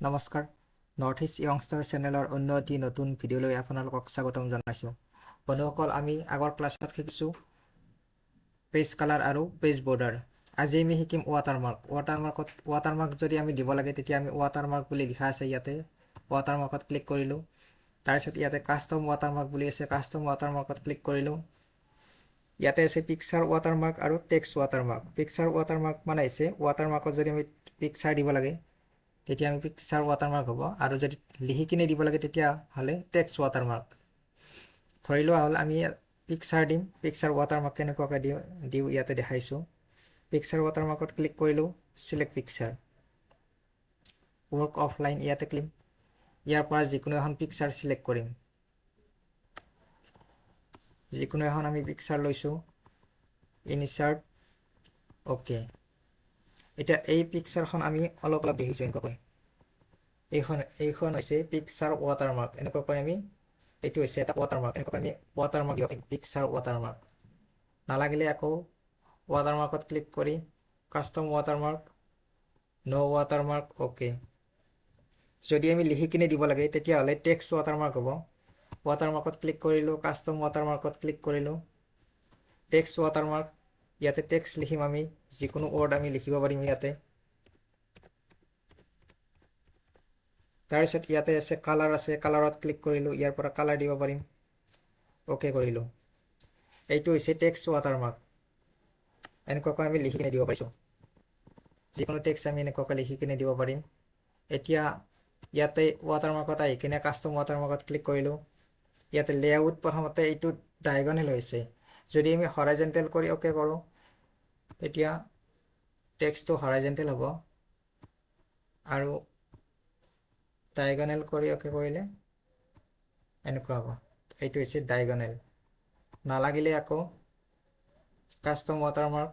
নমস্কাৰ north east youngster চেনেলৰ অন্য এটি নতুন ভিডিঅ'লৈ আপোনালোকক স্বাগতম জনাইছোঁ। বন্ধুসকল, আমি আগৰ ক্লাছত শিকিছোঁ পেজ কালাৰ আৰু পেজ বৰ্ডাৰ। আজি আমি শিকিম ৱাটাৰমাৰ্ক। ৱাটাৰমাৰ্ক যদি আমি দিব লাগে তেতিয়া আমি ৱাটাৰমাৰ্ক বুলি লিখা আছে ইয়াতে ৱাটাৰমাৰ্কত ক্লিক কৰিলোঁ। তাৰপিছত ইয়াতে কাষ্টম ৱাটাৰমাৰ্ক বুলি আছে, কাষ্টম ৱাটাৰমাৰ্কত ক্লিক কৰিলোঁ। ইয়াতে আছে পিকচাৰ ৱাটাৰমাৰ্ক আৰু টেক্সট ৱাটাৰমাৰ্ক। পিকচাৰ ৱাটাৰমাৰ্ক মানে হৈছে ৱাটাৰমাৰ্কত যদি আমি পিকচাৰ দিব লাগে তেতিয়া আমি পিকচাৰ ৱাটাৰমাৰ্ক হ'ব, আৰু যদি লিখি কিনে দিব লাগে তেতিয়াহ'লে টেক্সট ৱাটাৰমাৰ্ক। ধৰি লোৱা হ'ল আমি পিকচাৰ দিম, পিকচাৰ ৱাটাৰমাৰ্ক কেনেকুৱাকৈ দিওঁ ইয়াতে দেখাইছোঁ। পিকচাৰ ৱাটাৰমাৰ্কত ক্লিক কৰিলোঁ, চিলেক্ট পিকচাৰ, ৱৰ্ক অফলাইন ইয়াতে ক্লিক। ইয়াৰ পৰা যিকোনো এখন পিকচাৰ চিলেক্ট কৰিম। যিকোনো এখন আমি পিকচাৰ লৈছোঁ, ইনচাৰ্ট, অ'কে। এতিয়া এই পিকচাৰখন আমি অলপ দেখিছোঁ এনেকুৱাকৈ। এইখন হৈছে পিকচাৰ ৱাটাৰমাৰ্ক। এনেকুৱাকৈ আমি এইটো হৈছে এটা ৱাটাৰমাৰ্ক। এনেকুৱাকৈ আমি ৱাটাৰমাৰ্ক দিওঁ, পিকচাৰ ৱাটাৰমাৰ্ক। নালাগিলে আকৌ ৱাটাৰমাৰ্কত ক্লিক কৰি কাষ্টম ৱাটাৰমাৰ্ক, ন' ৱাটাৰমাৰ্ক, অ'কে। যদি আমি লিখি কিনে দিব লাগে তেতিয়াহ'লে টেক্সট ৱাটাৰমাৰ্ক হ'ব। ৱাটাৰমাৰ্কত ক্লিক কৰিলোঁ, কাষ্টম ৱাটাৰমাৰ্কত ক্লিক কৰিলোঁ, টেক্সট ৱাটাৰমাৰ্ক। ইয়াতে টেক্সট লিখিম আমি, যিকোনো ৱৰ্ড আমি লিখিব পাৰিম ইয়াতে। তাৰপিছত ইয়াতে আছে কালাৰ আছে, কালাৰত ক্লিক কৰিলোঁ, ইয়াৰ পৰা কালাৰ দিব পাৰিম, অ'কে কৰিলোঁ। এইটো হৈছে টেক্সট ৱাটাৰমাৰ্ক। এনেকুৱাকৈ আমি লিখি কিনে দিব পাৰিছোঁ। যিকোনো টেক্সট আমি এনেকুৱাকৈ লিখি কিনে দিব পাৰিম। এতিয়া ইয়াতে ৱাটাৰমাৰ্কত আহি কিনে কাষ্টম ৱাটাৰমাৰ্কত ক্লিক কৰিলোঁ। ইয়াতে লেআউট প্ৰথমতে এইটো ডায়াগনেল হৈছে। যদি আমি হৰাইজেণ্টেল কৰি অ'কে কৰোঁ তেতিয়া টেক্সটটো হৰাইজেণ্টেল হ'ব, আৰু ডায়াগনেল কৰি অ'কে কৰিলে এনেকুৱা হ'ব। এইটো হৈছে ডায়াগনেল। নালাগিলে আকৌ কাষ্টম ৱাটাৰমাৰ্ক,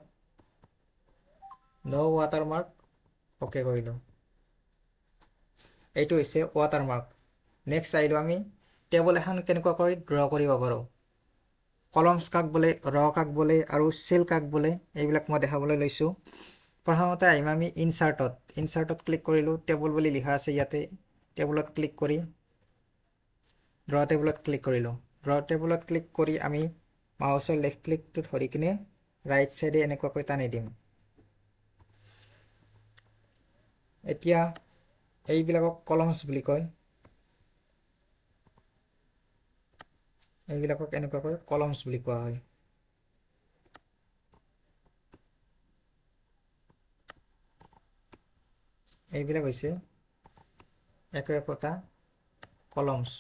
ন' ৱাটাৰমাৰ্ক, অ'কে কৰিলোঁ। এইটো হৈছে ৱাটাৰমাৰ্ক। নেক্সট আহিলোঁ আমি টেবুল এখন কেনেকুৱাকৈ ড্ৰ কৰিব পাৰোঁ। কলমছ কাক বোলে, ৰ কাক বোলে, আৰু চেল কাক বোলে, এইবিলাক মই দেখাবলৈ লৈছোঁ। প্ৰথমতে আহিম আমি ইনচাৰ্টত ক্লিক কৰিলোঁ। টেবুল বুলি লিখা আছে ইয়াতে, টেবুলত ক্লিক কৰি ড্ৰ টেবুলত ক্লিক কৰিলোঁ। ড্ৰ টেবুলত ক্লিক কৰি আমি মাউচৰ লেফ্ট ক্লিকটো ধৰি কিনে ৰাইট চাইডে এনেকুৱাকৈ টানি দিম। এতিয়া এইবিলাকক কলমছ বুলি কয়। এইবিলাকক এনেকুৱাকৈ কলমছ বুলি কোৱা হয়। এইবিলাক হৈছে একোটা কলমছ।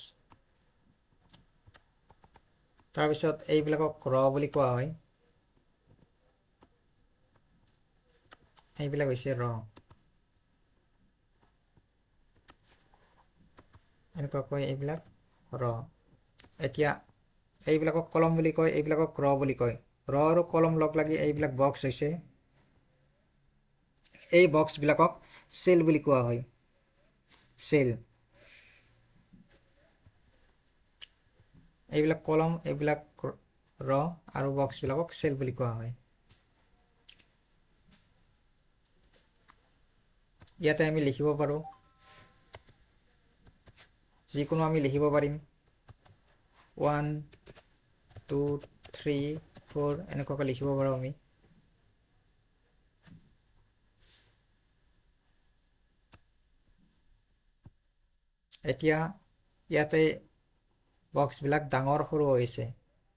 তাৰপিছত এইবিলাকক ৰ বুলি কোৱা হয়। এইবিলাক হৈছে ৰ। এনেকুৱাকৈ এইবিলাক ৰ। এতিয়া এইবিলাকক কলম বুলি কয়, এইবিলাকক ৰ বুলি কয়। ৰ আৰু কলম লগ লাগি এইবিলাক বক্স হৈছে। এই বক্সবিলাকক চেল বুলি কোৱা হয়। চেল। এইবিলাক কলম, এইবিলাক ৰ, আৰু বক্সবিলাকক চেল বুলি কোৱা হয়। ইয়াতে আমি লিখিব পাৰোঁ, যিকোনো আমি লিখিব পাৰিম। 1 2 3 4 এনেকুৱাকৈ লিখিব পাৰোঁ আমি। এতিয়া ইয়াতে বক্সবিলাক ডাঙৰ সৰু হৈছে।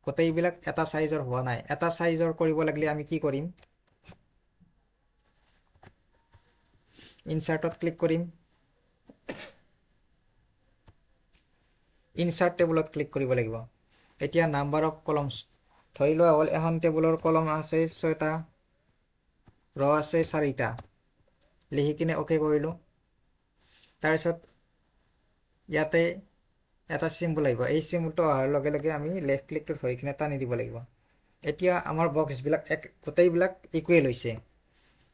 গোটেইবিলাক এটা চাইজৰ হোৱা নাই। এটা চাইজৰ কৰিব লাগিলে আমি কি কৰিম, ইনচাৰ্টত ক্লিক কৰিম, ইনচাৰ্ট টেবুলত ক্লিক কৰিব লাগিব। এতিয়া নাম্বাৰ অফ কলমছ ধৰি লোৱা হ'ল, এখন টেবুলৰ কলম আছে 6টা, ৰ আছে 4টা। লিখি কিনে অ'কে কৰিলোঁ। তাৰপিছত ইয়াতে এটা চিম্বল আহিব। এই চিম্বলটো অহাৰ লগে লগে আমি লেফ্ট ক্লিকটো ধৰি কিনে টানি দিব লাগিব। এতিয়া আমাৰ বক্সবিলাক গোটেইবিলাক ইকুৱেল হৈছে।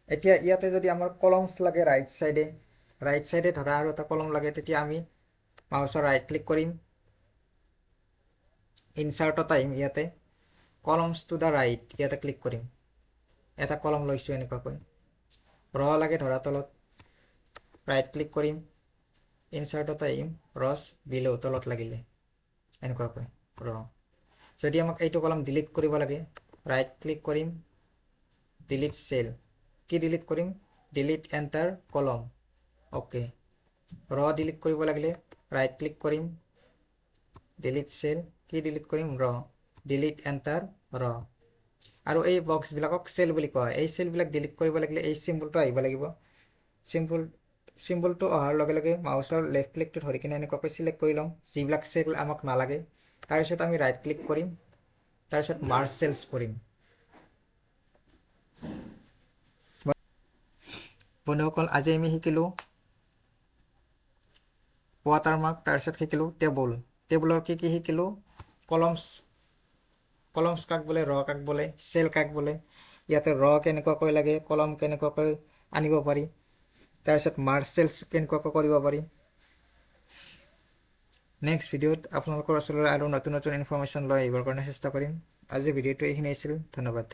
এতিয়া ইয়াতে যদি আমাৰ কলমছ লাগে ৰাইট চাইডে ধৰা আৰু এটা কলম লাগে, তেতিয়া আমি মাউচৰ ৰাইট ক্লিক কৰিম, ইনচাৰ্টত আহিম, ইয়াতে কলমছ টু দা ৰাইট ইয়াতে ক্লিক কৰিম। এটা কলম লৈছোঁ এনেকুৱাকৈ। ৰ লাগে ধৰা তলত, ৰাইট ক্লিক কৰিম, ইনচাৰ্টত আহিম ৰছ বিলো তলত লাগিলে এনেকুৱাকৈ যদি আমাক এইটো কলম ডিলিট কৰিব লাগে ৰাইট ক্লিক কৰিম ডিলিট চেল কি ডিলিট কৰিম ডিলিট এণ্টাৰ কলম ওকে ডিলিট কৰিব লাগিলে ৰাইট ক্লিক কৰিম ডিলিট চেল কি ডিলিট কৰিম ডিলিট এণ্টাৰ আৰু এই বক্সবিলাকক চেল বুলি কোৱা হয় এই চেলবিলাক ডিলিট কৰিব লাগিলে এই চিম্বলটো আহিব লাগিব চিম্বলটো অহাৰ লগে লগে মাউচৰ লেফ্ট ক্লিকটো ধৰি কিনে এনেকুৱাকৈ চিলেক্ট কৰি লওঁ যিবিলাক চেল আমাক নালাগে তাৰপিছত আমি ৰাইট ক্লিক কৰিম তাৰপিছত মাৰ্জ চেলছ কৰিম বন্ধুসকল আজি আমি শিকিলোঁ ৱাটাৰমাৰ্ক তাৰপিছত শিকিলোঁ টেবুলৰ কি শিকিলোঁ কলমছ কাক বোলে কাক বোলে চেল কাক বোলে ইয়াতে কেনেকুৱাকৈ লাগে কলম কেনেকুৱাকৈ আনিব পাৰি তাৰপিছত মাৰ্জ চেলছ কেনেকুৱাকৈ কৰিব পাৰি নেক্সট ভিডিঅ'ত আপোনালোকৰ ওচৰলৈ আৰু নতুন ইনফৰমেশ্যন লৈ আহিবৰ কাৰণে চেষ্টা কৰিম আজি ভিডিঅ'টো এইখিনি আছিল ধন্যবাদ